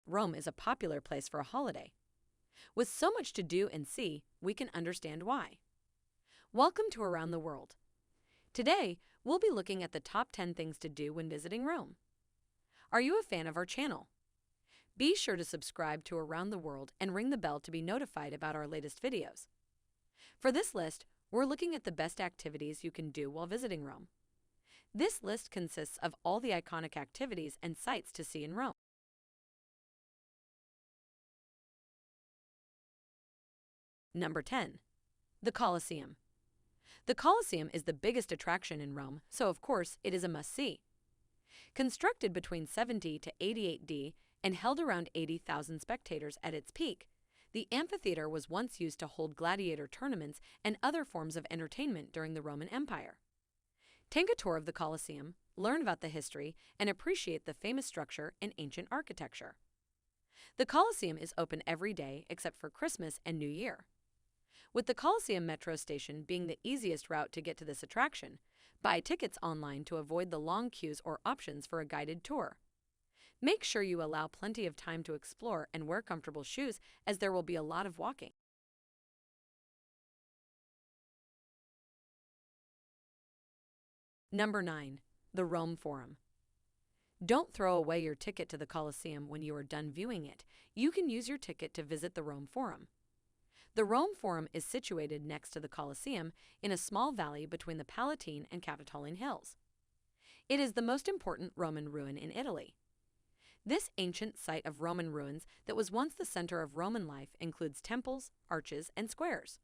Rome is a popular place for a holiday. With so much to do and see, we can understand why. Welcome to Around the World. Today, we'll be looking at the top 10 things to do when visiting Rome. Are you a fan of our channel? Be sure to subscribe to Around the World and ring the bell to be notified about our latest videos. For this list, we're looking at the best activities you can do while visiting Rome. This list consists of all the iconic activities and sights to see in Rome. Number 10. The Colosseum. The Colosseum is the biggest attraction in Rome, so of course it is a must-see. Constructed between 70 to 80 AD and held around 80,000 spectators at its peak, the amphitheater was once used to hold gladiator tournaments and other forms of entertainment during the Roman Empire. Take a tour of the Colosseum, learn about the history, and appreciate the famous structure and ancient architecture. The Colosseum is open every day except for Christmas and New Year. With the Colosseum metro station being the easiest route to get to this attraction, buy tickets online to avoid the long queues or options for a guided tour. Make sure you allow plenty of time to explore and wear comfortable shoes, as there will be a lot of walking. Number 9. The Rome Forum. Don't throw away your ticket to the Colosseum when you are done viewing it. You can use your ticket to visit the Rome Forum. The Rome Forum is situated next to the Colosseum in a small valley between the Palatine and Capitoline Hills. It is the most important Roman ruin in Italy. This ancient site of Roman ruins that was once the center of Roman life includes temples, arches, and squares.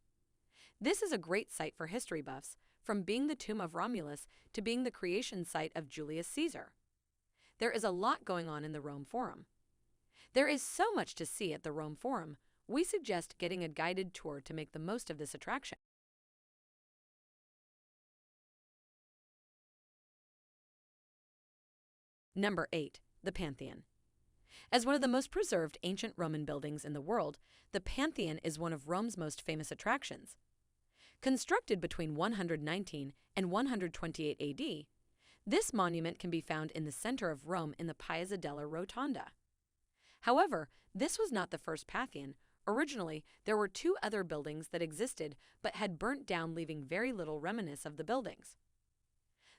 This is a great site for history buffs, from being the tomb of Romulus to being the creation site of Julius Caesar. There is a lot going on in the Rome Forum. There is so much to see at the Rome Forum, we suggest getting a guided tour to make the most of this attraction. Number 8. The Pantheon. As one of the most preserved ancient Roman buildings in the world, the Pantheon is one of Rome's most famous attractions. Constructed between 119 and 128 AD, this monument can be found in the center of Rome in the Piazza della Rotonda. However, this was not the first Pantheon. Originally, there were two other buildings that existed but had burnt down, leaving very little remnants of the buildings.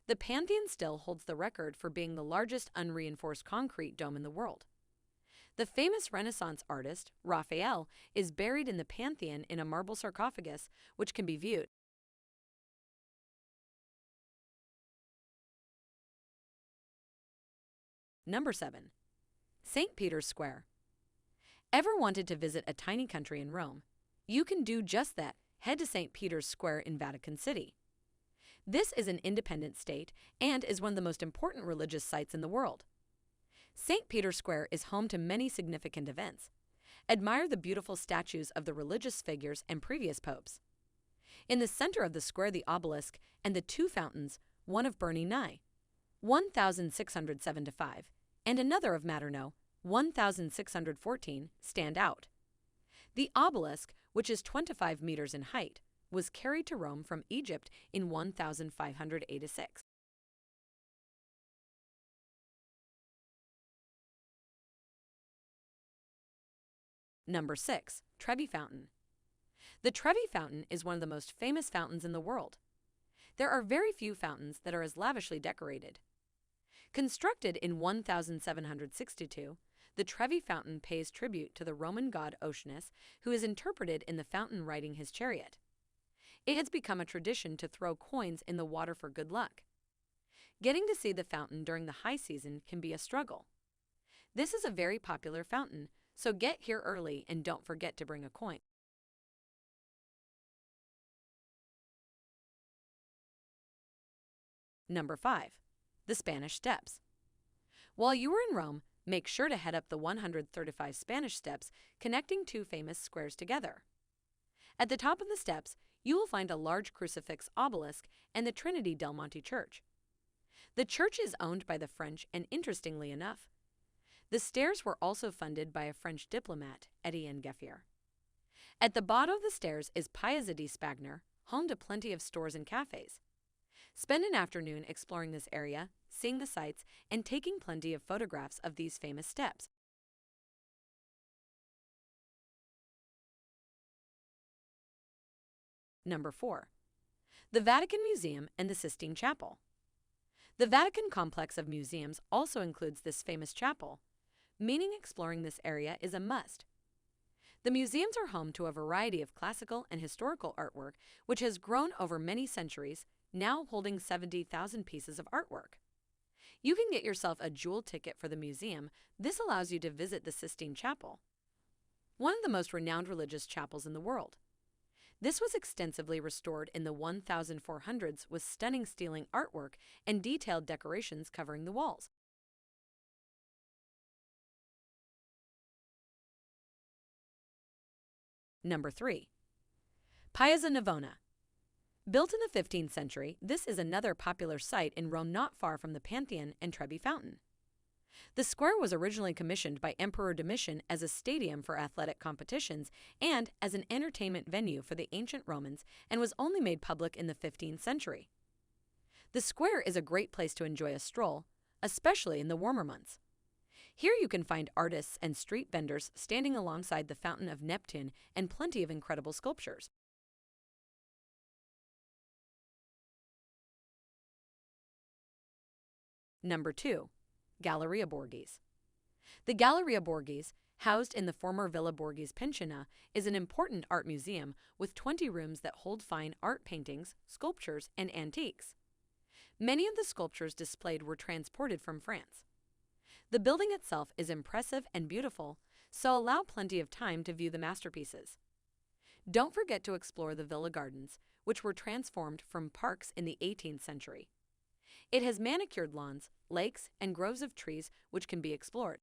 The Pantheon still holds the record for being the largest unreinforced concrete dome in the world. The famous Renaissance artist, Raphael, is buried in the Pantheon in a marble sarcophagus, which can be viewed. Number 7. St. Peter's Square. Ever wanted to visit a tiny country in Rome? You can do just that. Head to St. Peter's Square in Vatican City. This is an independent state and is one of the most important religious sites in the world. St. Peter's Square is home to many significant events. Admire the beautiful statues of the religious figures and previous popes. In the center of the square, the obelisk and the two fountains, one of Burning Nye, 1675, and another of Materno, 1614, stand out. The obelisk, which is 25 meters in height, was carried to Rome from Egypt in 1586. Number 6. Trevi Fountain. The Trevi Fountain is one of the most famous fountains in the world. There are very few fountains that are as lavishly decorated. Constructed in 1762, the Trevi Fountain pays tribute to the Roman god Oceanus, who is interpreted in the fountain riding his chariot. It has become a tradition to throw coins in the water for good luck. Getting to see the fountain during the high season can be a struggle. This is a very popular fountain, so get here early and don't forget to bring a coin. Number 5. The Spanish Steps. While you are in Rome, make sure to head up the 135 Spanish steps connecting two famous squares together. At the top of the steps, you will find a large crucifix obelisk and the Trinity del Monte Church. The church is owned by the French, and interestingly enough, the stairs were also funded by a French diplomat, Etienne Geffier. At the bottom of the stairs is Piazza di Spagna, home to plenty of stores and cafes. Spend an afternoon exploring this area, seeing the sights, and taking plenty of photographs of these famous steps. Number 4. The Vatican Museum and the Sistine Chapel. The Vatican complex of museums also includes this famous chapel, meaning exploring this area is a must. The museums are home to a variety of classical and historical artwork, which has grown over many centuries, now holding 70,000 pieces of artwork. You can get yourself a jewel ticket for the museum. This allows you to visit the Sistine Chapel, one of the most renowned religious chapels in the world. This was extensively restored in the 1400s with stunning ceiling artwork and detailed decorations covering the walls. Number 3. Piazza Navona. Built in the 15th century, this is another popular site in Rome not far from the Pantheon and Trevi Fountain. The square was originally commissioned by Emperor Domitian as a stadium for athletic competitions and as an entertainment venue for the ancient Romans, and was only made public in the 15th century. The square is a great place to enjoy a stroll, especially in the warmer months. Here you can find artists and street vendors standing alongside the Fountain of Neptune and plenty of incredible sculptures. Number 2. Galleria Borghese. The Galleria Borghese, housed in the former Villa Borghese Pensione, is an important art museum with 20 rooms that hold fine art paintings, sculptures, and antiques. Many of the sculptures displayed were transported from France. The building itself is impressive and beautiful, so allow plenty of time to view the masterpieces. Don't forget to explore the Villa Gardens, which were transformed from parks in the 18th century. It has manicured lawns, lakes, and groves of trees which can be explored.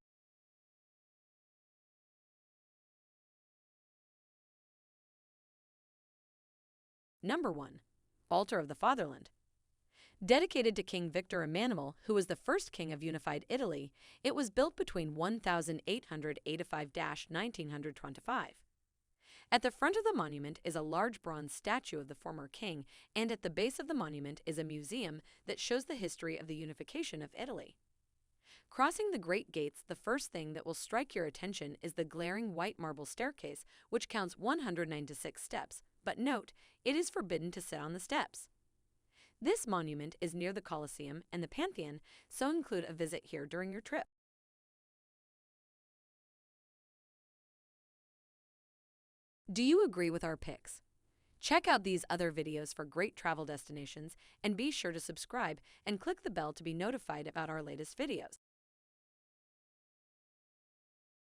Number 1. Altar of the Fatherland. Dedicated to King Victor Emmanuel, who was the first king of unified Italy, it was built between 1885–1925. At the front of the monument is a large bronze statue of the former king, and at the base of the monument is a museum that shows the history of the unification of Italy. Crossing the Great Gates, the first thing that will strike your attention is the glaring white marble staircase, which counts 196 steps, but note, it is forbidden to sit on the steps. This monument is near the Colosseum and the Pantheon, so include a visit here during your trip. Do you agree with our picks? Check out these other videos for great travel destinations, and be sure to subscribe and click the bell to be notified about our latest videos.